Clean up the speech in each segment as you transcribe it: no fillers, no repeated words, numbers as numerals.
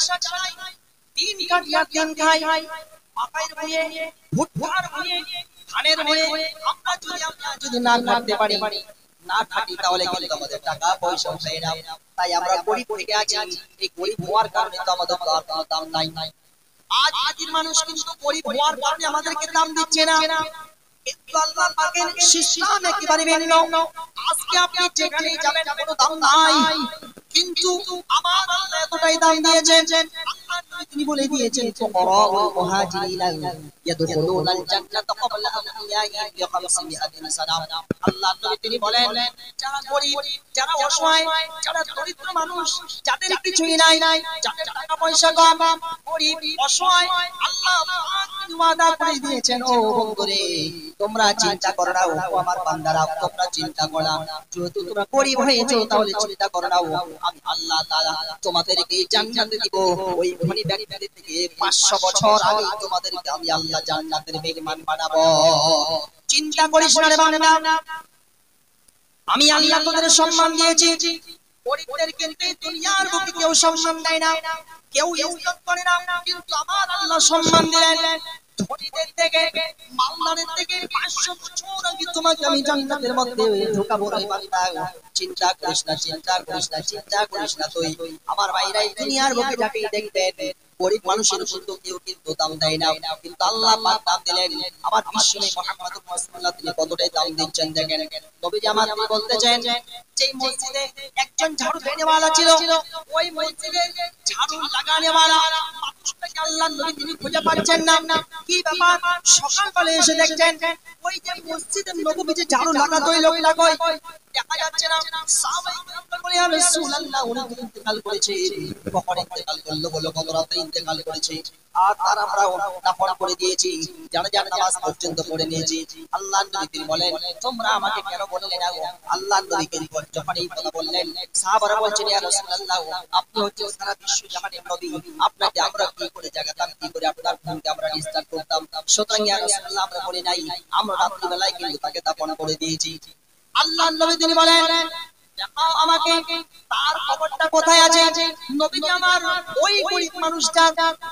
রিকশা চালাই, তিন কাটিয়া তিন খাই, মাথার বয়ে, ভুট্টার বয়ে, ধানের বয়ে, আমরা যদি না খাটতে পারি, না খাটি, তাহলে কিন্তু আমাদের টাকা পয়সা হয় না। তাই আমরা গরিব থেকে আছি, এই গরিব হওয়ার কারণে তো আমাদের কোনো দাম নাই। আজ আদির মানুষ কিন্তু গরিব হওয়ার কারণে আমাদেরকে দাম দিচ্ছে না। কিন্তু আল্লাহ পাকের সিস্টেম একেবারে ভিন্ন। আজকে আপনি যেখানেই যাবেন কোনো দাম নাই, কিন্তু আমার আল্লাহ এতটাই দাম দিয়েছেন। আল্লাহ তিনি বলে দিয়েছেন, ফুকারাউল মুহাজিরিনা ইয়াদখুলুনাল জান্নাতা ক্বাবলা আনবিয়াইহিম বি500 সানা। আল্লাহ নবী তিনি বলেন, যারা গরিব, যারা অসহায়, যারা দরিদ্র মানুষ, যাদের কিছুই নাই, যাদের টাকা পয়সা কম, গরিব অসহায়, আল্লাহ পাক তিনি ওয়াদা করে দিয়েছেন, ও বন্ধুরে তোমরা চিন্তা করো না, ও আমার বান্দারা তোমরা চিন্তা করো না, যেহেতু তোমরা গরিব হয়েছো তাহলে চিন্তা করো না, আমি আল্লাহ তাআলা তোমাদেরকে জান্নাতে দিব। ওই ধনী ব্যক্তিদের থেকে 500 বছর আগে তোমাদেরকে আমি আল্লাহ জান্নাতের মেহমান বানাবো। চিন্তা করিস না রে বান্দা, আমি আল্লাহ তোদের সম্মান দিয়েছি। গরিবদের কিন্তু দুনিয়ার বুকে কেউ সম্মান দেয় না, কেউ ইজ্জত করে না, কিন্তু আমার আল্লাহ সম্মান দিলেন। ধনীদের থেকে, মালদারের থেকে 500 বছর আগে তোমাকে আমি জান্নাতের মধ্যে ঢোকাবো রে বান্দা। চিন্তা করিস না, চিন্তা করিস না, চিন্তা করিস না। তুই আমার ভাইরাই দুনিয়ার বুকে যাকে দেখবেন গরিব মানুষের কিন্তু কেউ কিন্তু দাম দেয় না, কিন্তু আল্লাহ পাক দাম দিলেন। আমার বিশ্বনবী মুহাম্মদ রাসূলুল্লাহ তিনি কতটাই দাম দিচ্ছেন দেখেন। নবীজি আমাদের বলতেছেন, যে মসজিদে একজন ঝাড়ু দেনেওয়ালা ছিল, ওই মসজিদে ঝাড়ু লাগানেওয়ালা মানুষটাকে আল্লাহ নবী তিনি খুঁজে পাচ্ছেন না। কি ব্যাপার? সকালবেলা এসে দেখছেন ওই যে মসজিদের নববী যে ঝাড়ু লাগাতো ওই লোকটা কই, দেখা যাচ্ছে না। সাহাবায়ে কেরাম বলে, ইয়া রাসূলুল্লাহ উনি ইন্তেকাল করেছে। কখন ইন্তেকাল করলো বলো? গত রাতে ইন্তেকাল করেছে। আর তার আমরা দাফন করে দিয়েছি, জানাজার নামাজ পর্যন্ত পড়ে নিয়েছি। আল্লাহর নবী তিনি বলেন, তোমরা আমাকে কেন বললে না? আল্লাহর নবীকে যখন এই কথা বললেন, সাহাবারা বলছেন, ইয়া রাসূলুল্লাহ আপনি হচ্ছে সারা বিশ্ব জাহানের নবী, আপনাকে আমরা কি করে জাগাতাম, কি করে আপনার ঘুমকে আমরা ডিস্টার্ব করতাম? সুতরাং ইয়া রাসূলুল্লাহ আমরা বলি নাই, আমরা রাত্রি বেলায় কিন্তু তাকে দাফন করে দিয়েছি। আল্লাহর নবী তিনি বলেন, দেখাও আমাকে তার কবরটা কোথায় আছে। নবীজি আমার ওই গরিব মানুষটা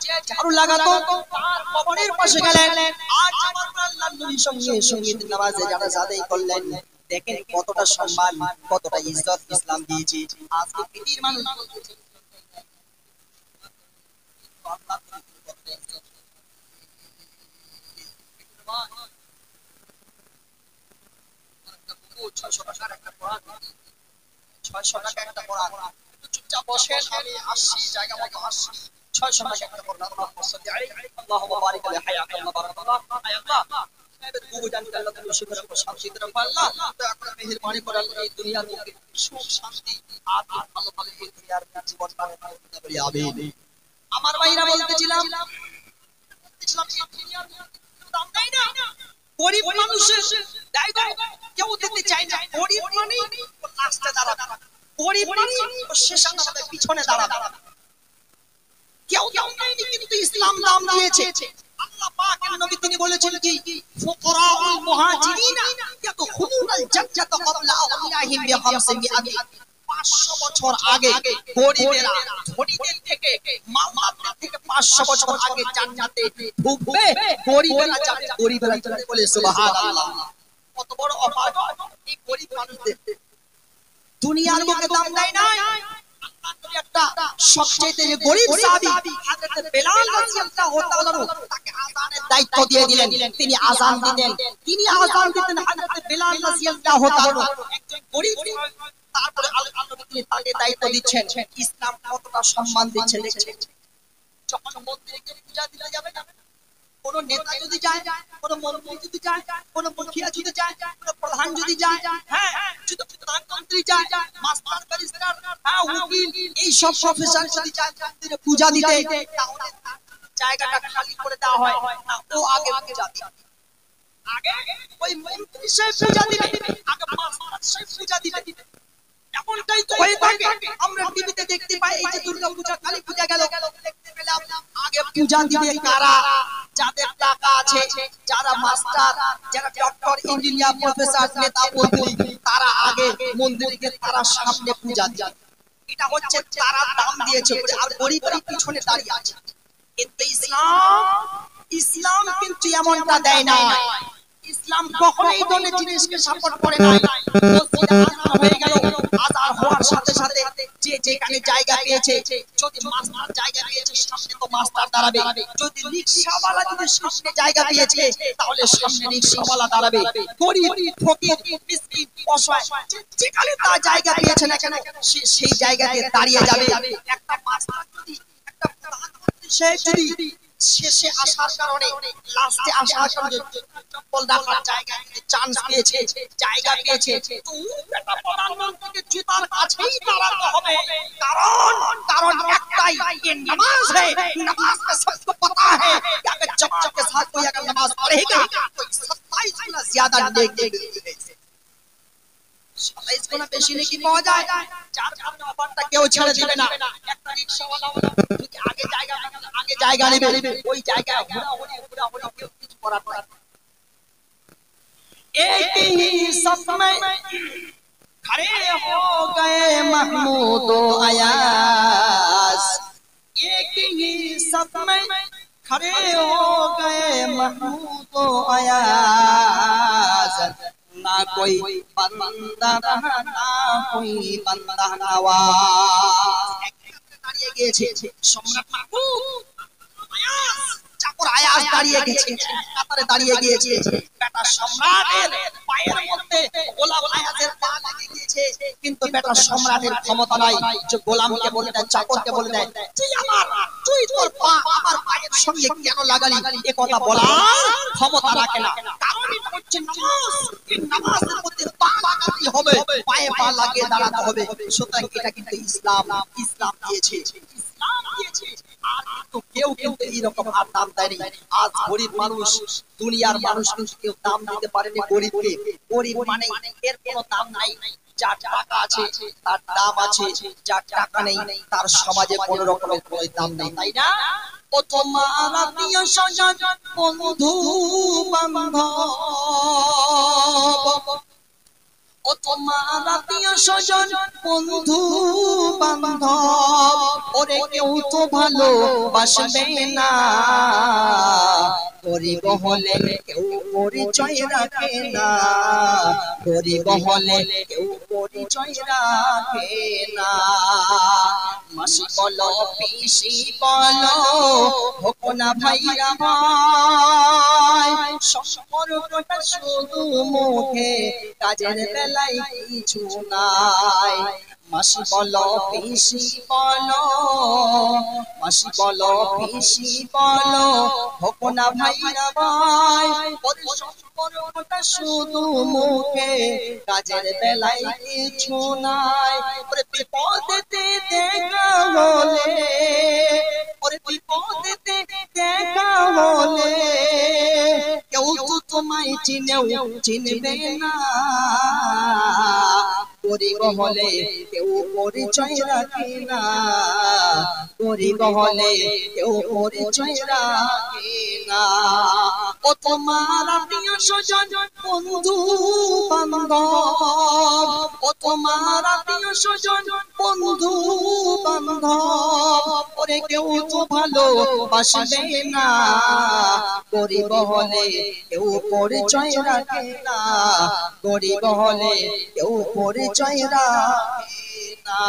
যে ঝাড়ু লাগাতো তার কবরের পাশে গেলেন, আর আমার আল্লাহর নবীর সঙ্গে সঙ্গে নামাজে জানাজা আদায় করলেন। দেখেন কতটা সম্মান, কতটা ইজ্জত ইসলাম দিয়েছে। আজকে পৃথিবীর মানুষ বলতেছে একটা কোরআন, 600 টাকা একটা কোরআন, একটু চুপচাপ বসেন, আমি আসছি, জায়গা মতো আসছি। 600 টাকা একটা কোরআন, আল্লাহুম্মা সাল্লি আলাইহি আল্লাহুম্মা বারিক আলাইহি হায়াকাল্লাহ বারাকাল্লাহ। আল্লাহ সাহেবের বুবু জানতে আল্লাহ তুমি শুকর করো, শান্তি দাও আল্লাহ, দয়া করে মেহেরবানি করে আল্লাহ এই দুনিয়ার মধ্যে সুখ শান্তি আর ভালো ভালো এই দুনিয়ার জীবন দান করতে পারি, আমিন। আমার ভাইরা বলতেছিলাম এই দুনিয়ার মধ্যে দাম দেয় না, গরিব মানুষের দায় দায় কেউ দিতে চায় না। গরিব মানে লাস্টে দাঁড়াবে, গরিব মানে শেষে আমাদের পিছনে দাঁড়াবে। কেউ দাম দেয়নি, কিন্তু ইসলাম দাম দিয়েছে। আল্লাহ পাকের নবী তিনি বলেছেন কি, ফুকারাউল মুহাজিরিনা ইয়াদখুলুনাল জান্নাতা ক্বাবলা আওলিয়াহিম বি500। 500 বছর আগে গরিবেরা ধনীদের থেকে, মালদারদের থেকে 500 বছর আগে জান্নাতে ঢুকবে। গরিবেরা যাবে, গরিবেরা যাবে, বলে সুবহানাল্লাহ। কত বড় অফার এই গরিব মানুষদের। দুনিয়ার বুকে দাম দেয় না। একটা সবচেয়ে গরিব সাহাবী হযরত বেলাল রাদিয়াল্লাহু তাআলা তাকে আযানের দায়িত্ব দিয়ে দিলেন, তিনি আযান দিতেন। হযরত বেলাল রাদিয়াল্লাহু তাআলা একজন গরিব, তারপরে আল্লাহ নবী তিনি তাকে দায়িত্ব দিচ্ছেন। ইসলাম কতটা সম্মান দিচ্ছে দেখছেন। যখন মন্দিরে পূজা দিতে যাবে, কোন নেতা যদি যায়, কোন মন্ত্রী যদি যায়, কোন মুখিয়া যদি যায়, কোন প্রধান যদি যায়, হ্যাঁ যদি প্রধানমন্ত্রী যায়, মাস্টার ব্যারিস্টার, হ্যাঁ উকিল, এই সব প্রফেসর যদি যায় মন্দিরে পূজা দিতে, তাহলে জায়গাটা খালি করে দেওয়া হয় না, ও আগে পূজা দিবে। আগে ওই মন্ত্রী সাহেব পূজা দিবে, আগে মাস্টার সাহেব পূজা দিবে। এমনটাই তো হয়ে থাকে। আমরা টিভিতে দেখতে পাই, এই যে দুর্গা পূজা, কালী পূজা গেল, দেখতে পেলাম আগে পূজা দিবে কারা? যাদের টাকা আছে, যারা মাস্টার, যারা ডক্টর, ইঞ্জিনিয়ার, প্রফেসর, নেতা মন্ত্রী, তারা আগে মন্দিরে তারা সামনে পূজা দেয়। এটা হচ্ছে তারা দাম দিয়েছে আর গরিবরা পিছনে দাঁড়িয়ে আছে। কিন্তু ইসলাম কিন্তু এমনটা দেয় না। ইসলাম কখনোই এই ধরনের জিনিসকে সাপোর্ট করে না। মসজিদে আযান হয়ে গেল, আযান হওয়ার সাথে সাথে যে যেখানে জায়গা পেয়েছে, যদি মাস্টার জায়গা পেয়েছে সামনে তো মাস্টার দাঁড়াবে, যদি রিকশাওয়ালা যদি সামনে জায়গা পেয়েছে তাহলে সামনে রিকশাওয়ালা দাঁড়াবে। গরিব ফকির মিসকিন অসহায় যেখানে তার জায়গা পেয়েছে না কেন সে সেই জায়গাতে দাঁড়িয়ে যাবে। একটা মাস্টার যদি একটা সে যদি শেষে আসার কারণে লাস্টে আসার কারণে চপ্পল রাখার জায়গা চান্স পেয়েছে, জায়গা পেয়েছে, তো এটা প্রধানমন্ত্রীকে জুতার কাছেই দাঁড়াতে হবে। কারণ একটাই, ये नमाज है, नमाज का सबको पता है कि अगर जमात के साथ कोई अगर नमाज पढ़ेगा तो 27 गुना ज्यादा नेकी मिलती है। 27 गुना বেশি নেকি পাওয়া যায়। যার কারণে অফারটা কেউ ছেড়ে দিবে না। একটা রিকশাওয়ালা যদি আগে জায়গা নেবে, ওই জায়গায় ঘোরাঘুরি কেউ কিছু করার পর एक ही सब में खड़े हो गए महमूद अयाज, एक ही सब में खड़े हो गए महमूद अयाज, ना कोई बंदा रहा ना कोई बंदा नवाज। দাঁড়িয়ে গিয়েছে সম্রাট মাহমুদ আয়াজ, চাকর আয়াজ দাঁড়িয়ে গেছে, কাতারে দাঁড়িয়ে গিয়েছে। বেটা সম্রাটের পায়ের মধ্যে গোলাম আয়াজের পা লেগে গিয়েছে, কিন্তু বেটা সম্রাটের ক্ষমতা নাই যে গোলামকে বলে দেয়, চাকরকে বলে দেয় তুই তোর পা আমার পায়ের সঙ্গে কেন লাগালি, এ কথা বলার ক্ষমতা রাখে না। কারণ এটা হচ্ছে নামাজ, এই নামাজের মধ্যে পা লাগাতে হবে, পায়ে পা লাগিয়ে দাঁড়াতে হবে। সুতরাং এটা কিন্তু ইসলাম দিয়েছে। আর তো কেউ কিন্তু এইরকম আর দাম দেয়নি। আজ গরিব মানুষ, দুনিয়ার মানুষ কিন্তু কেউ দাম দিতে পারেনি গরিবকে। গরিব মানে এর কোনো দাম নাই। যার টাকা আছে তার দাম আছে, যার টাকা নেই তার সমাজে কোনো রকমের কোনো দাম নেই, তাই না? ও তোমার আত্মীয় স্বজন বন্ধু বান্ধব, ও তোমার আত্মীয় স্বজন বন্ধু বান্ধব, ওরে কেউ তো ভালোবাসবে না, গরিব হলে কেউ পরিচয় রাখে না, গরিব হলে কেউ পরিচয় রাখে না। মাসি বলো পিসি বলো হোক না ভাইরা ভাই, সম্পর্কটা শুধু মুখে, কাজের বেলায় কিছু নাই। মাসি বলো পিসি বলো, মাসি বলো পিসি বলো হোক না ভাইরা ভাই, সম্পর্কটা শুধু মুখে, কাজের বেলায় কিছু নাই। ওরে বিপদেতে দেখা হলে, ওরে বিপদেতে দেখা হলে কেউ তো তোমায় চিনবে না, গরিব হলে কেউ পরিচয় রাখে না, গরিব হলে কেউ পরিচয় রাখে না। ও তোমার আত্মীয় স্বজন বন্ধু বান্ধব, ও তোমার আত্মীয় স্বজন বন্ধু বান্ধব, ওরে কেউ তো ভালোবাসবে না, গরিব হলে কেউ পরিচয় রাখে না, গরিব হলে কেউ পরিচয় রাখে না।